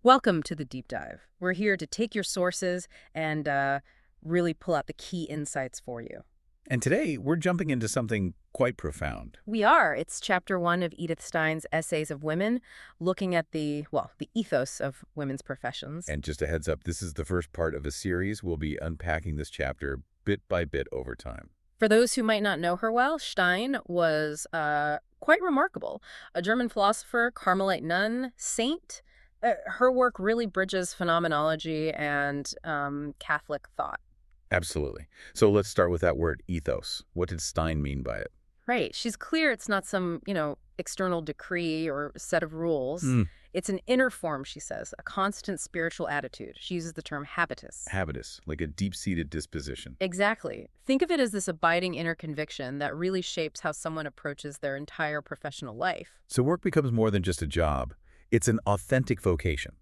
Welcome to the deep dive. We're here to take your sources and really pull out the key insights for you. And today, we're jumping into something quite profound. We are. It's chapter 1 of Edith Stein's Essays of Women, looking at the ethos of women's professions. And just a heads up, this is the first part of a series. We'll be unpacking this chapter bit by bit over time. For those who might not know her well, Stein was quite remarkable. A German philosopher, Carmelite nun, saint. Her work really bridges phenomenology and Catholic thought. Absolutely. So let's start with that word ethos. What did Stein mean by it? Right. She's clear it's not some, external decree or set of rules. It's an inner form, she says, a constant spiritual attitude. She uses the term habitus. Habitus, like a deep-seated disposition. Exactly. Think of it as this abiding inner conviction that really shapes how someone approaches their entire professional life. So work becomes more than just a job. It's an authentic vocation,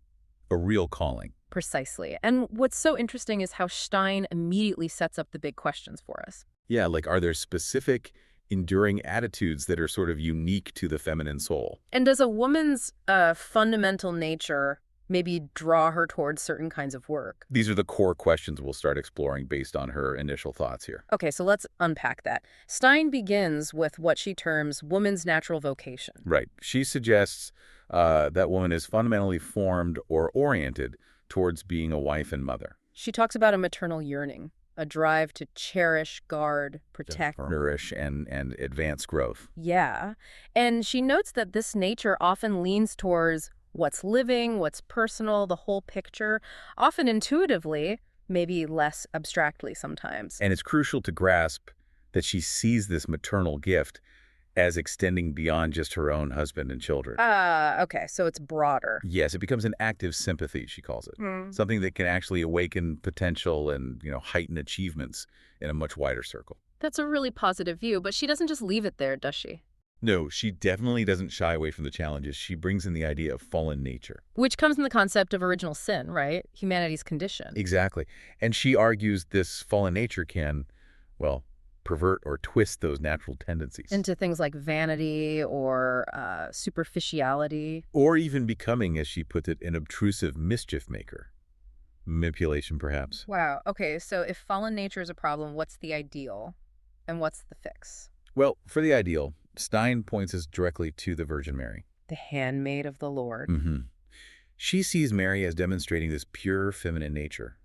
a real calling. Precisely. And what's so interesting is how Stein immediately sets up the big questions for us. Yeah, like are there specific, enduring attitudes that are sort of unique to the feminine soul? And does a woman's fundamental nature maybe draw her towards certain kinds of work? These are the core questions we'll start exploring based on her initial thoughts here. Okay, so let's unpack that. Stein begins with what she terms woman's natural vocation. Right. She suggests that woman is fundamentally formed or oriented towards being a wife and mother. She talks about a maternal yearning, a drive to cherish, guard, protect, nourish, and advance growth. Yeah. And she notes that this nature often leans towards what's living, what's personal, the whole picture, often intuitively, maybe less abstractly sometimes. And it's crucial to grasp that she sees this maternal gift as extending beyond just her own husband and children. Okay, so it's broader. Yes, it becomes an active sympathy, she calls it. Something that can actually awaken potential and, heighten achievements in a much wider circle. That's a really positive view, but she doesn't just leave it there, does she? No, she definitely doesn't shy away from the challenges. She brings in the idea of fallen nature. Which comes in the concept of original sin, right? Humanity's condition. Exactly. And she argues this fallen nature can, pervert or twist those natural tendencies. Into things like vanity or superficiality. Or even becoming, as she puts it, an obtrusive mischief maker. Manipulation, perhaps. Wow. Okay, so if fallen nature is a problem, what's the ideal? And what's the fix? Well, for the ideal, Stein points us directly to the Virgin Mary. The handmaid of the Lord. She sees Mary as demonstrating this pure feminine nature.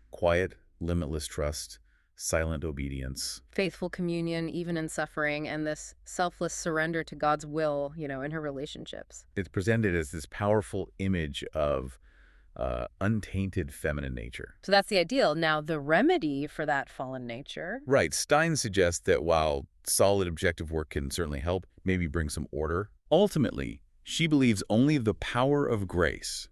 Quiet, limitless trust, silent obedience. Faithful communion, even in suffering, and this selfless surrender to God's will, in her relationships. It's presented as this powerful image of untainted feminine nature. So that's the ideal. Now, the remedy for that fallen nature. Right. Stein suggests that while solid objective work can certainly help, maybe bring some order, ultimately, she believes only the power of grace,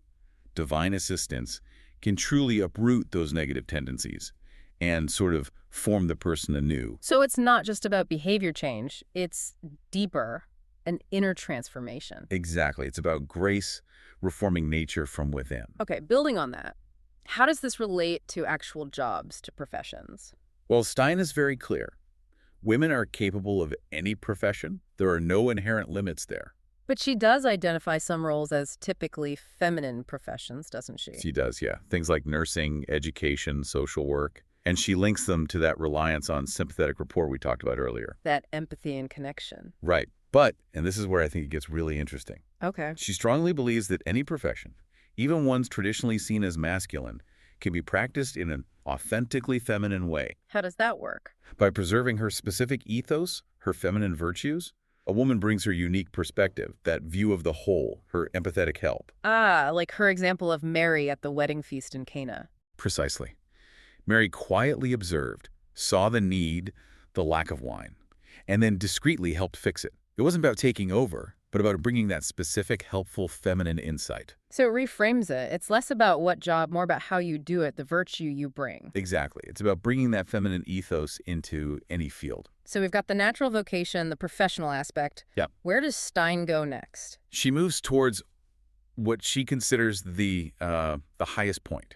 divine assistance, can truly uproot those negative tendencies and sort of form the person anew. So it's not just about behavior change. It's deeper, an inner transformation. Exactly. It's about grace reforming nature from within. Okay, building on that, how does this relate to actual jobs, to professions? Well, Stein is very clear. Women are capable of any profession. There are no inherent limits there. But she does identify some roles as typically feminine professions, doesn't she? She does, yeah. Things like nursing, education, social work. And she links them to that reliance on sympathetic rapport we talked about earlier. That empathy and connection. Right. But, and this is where I think it gets really interesting. Okay. She strongly believes that any profession, even ones traditionally seen as masculine, can be practiced in an authentically feminine way. How does that work? By preserving her specific ethos, her feminine virtues, a woman brings her unique perspective, that view of the whole, her empathetic help. Like her example of Mary at the wedding feast in Cana. Precisely. Mary quietly observed, saw the need, the lack of wine, and then discreetly helped fix it. It wasn't about taking over, but about bringing that specific, helpful feminine insight. So it reframes it. It's less about what job, more about how you do it, the virtue you bring. Exactly. It's about bringing that feminine ethos into any field. So we've got the natural vocation, the professional aspect. Yeah. Where does Stein go next? She moves towards what she considers the highest point.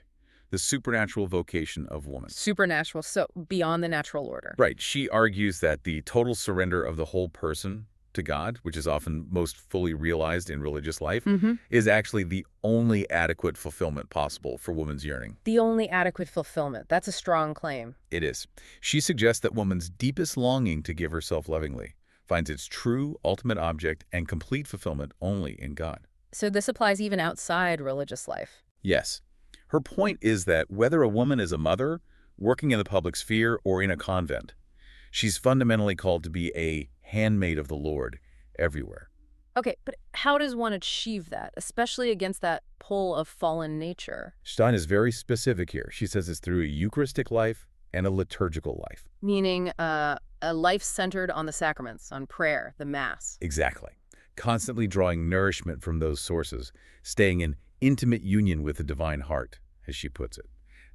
The supernatural vocation of woman. Supernatural, so beyond the natural order. Right. She argues that the total surrender of the whole person to God, which is often most fully realized in religious life, Hmm. is actually the only adequate fulfillment possible for woman's yearning. The only adequate fulfillment. That's a strong claim. It is. She suggests that woman's deepest longing to give herself lovingly finds its true, ultimate object and complete fulfillment only in God. So this applies even outside religious life. Yes. Her point is that whether a woman is a mother, working in the public sphere, or in a convent, she's fundamentally called to be a handmaid of the Lord everywhere. Okay, but how does one achieve that, especially against that pull of fallen nature? Stein is very specific here. She says it's through a Eucharistic life and a liturgical life. Meaning a life centered on the sacraments, on prayer, the Mass. Exactly. Constantly drawing nourishment from those sources, staying in intimate union with the divine heart, as she puts it.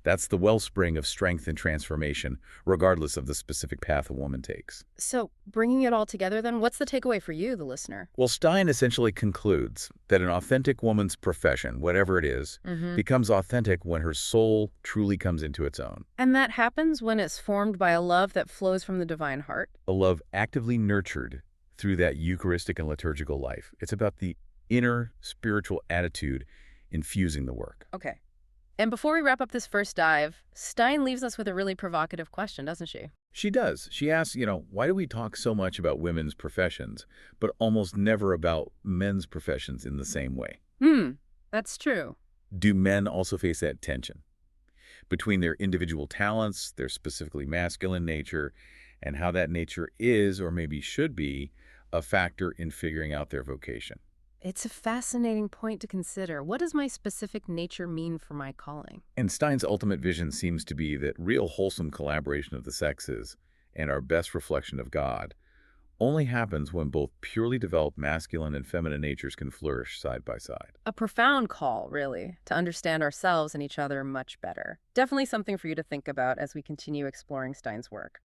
That's the wellspring of strength and transformation, regardless of the specific path a woman takes. So bringing it all together then, what's the takeaway for you, the listener? Well, Stein essentially concludes that an authentic woman's profession, whatever it is, becomes authentic when her soul truly comes into its own. And that happens when it's formed by a love that flows from the divine heart. A love actively nurtured through that Eucharistic and liturgical life. It's about the inner spiritual attitude infusing the work. Okay. And before we wrap up this first dive, Stein leaves us with a really provocative question, doesn't she? She does. She asks, why do we talk so much about women's professions, but almost never about men's professions in the same way? That's true. Do men also face that tension between their individual talents, their specifically masculine nature, and how that nature is, or maybe should be, a factor in figuring out their vocation? It's a fascinating point to consider. What does my specific nature mean for my calling? And Stein's ultimate vision seems to be that real wholesome collaboration of the sexes and our best reflection of God only happens when both purely developed masculine and feminine natures can flourish side by side. A profound call, really, to understand ourselves and each other much better. Definitely something for you to think about as we continue exploring Stein's work.